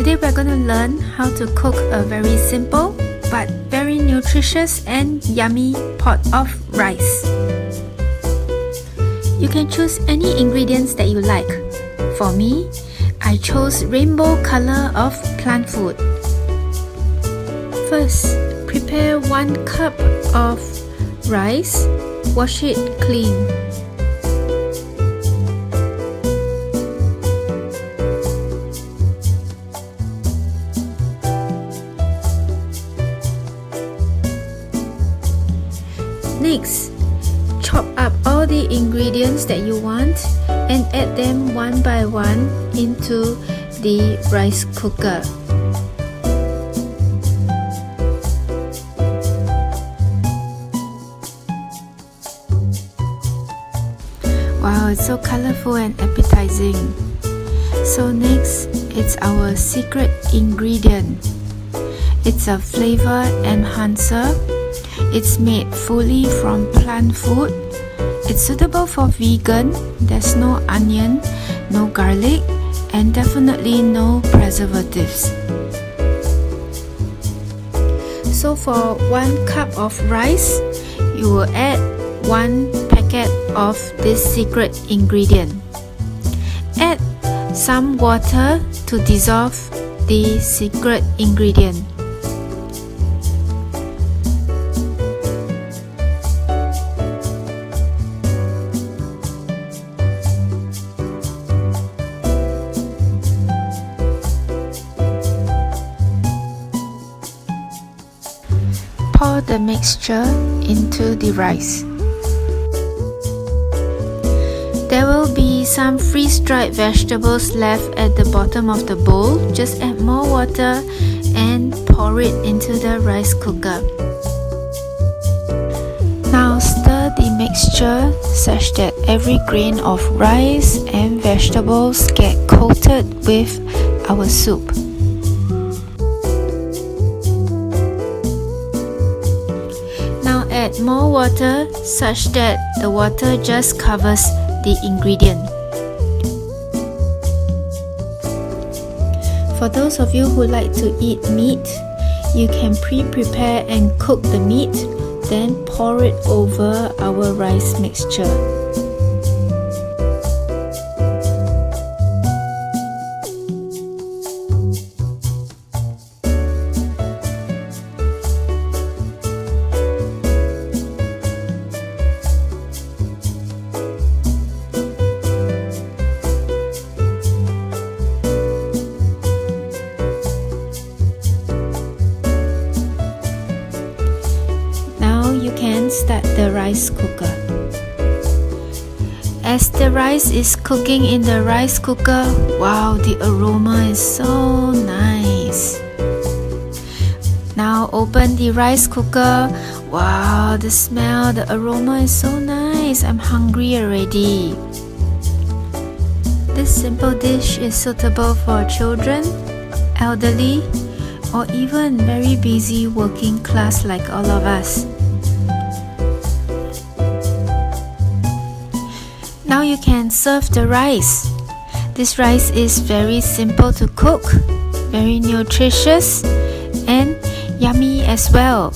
Today we're going to learn how to cook a very simple but very nutritious and yummy pot of rice. You can choose any ingredients that you like. For me, I chose rainbow color of plant food. First, prepare 1 cup of rice. Wash it clean. Next, chop up all the ingredients that you want and add them one by one into the rice cooker. Wow, it's so colorful and appetizing. So next, it's our secret ingredient. It's a flavor enhancer. It's made fully from plant food. It's suitable for vegan. There's no onion, no garlic, and definitely no preservatives. So for 1 cup of rice, you will add 1 packet of this secret ingredient. Add some water to dissolve the secret ingredient. Pour the mixture into the rice. There will be some freeze-dried vegetables left at the bottom of the bowl. Just add more water and pour it into the rice cooker. Now stir the mixture such that every grain of rice and vegetables get coated with our soup. Add more water such that the water just covers the ingredient. For those of you who like to eat meat, you can pre-prepare and cook the meat, then pour it over our rice mixture. You can start the rice cooker. As the rice is cooking in the rice cooker, wow, the aroma is so nice. Now open the rice cooker. Wow, the smell, the aroma is so nice. I'm hungry already. This simple dish is suitable for children, elderly, or even very busy working class like all of us. Now you can serve the rice. This rice is very simple to cook, very nutritious, and yummy as well.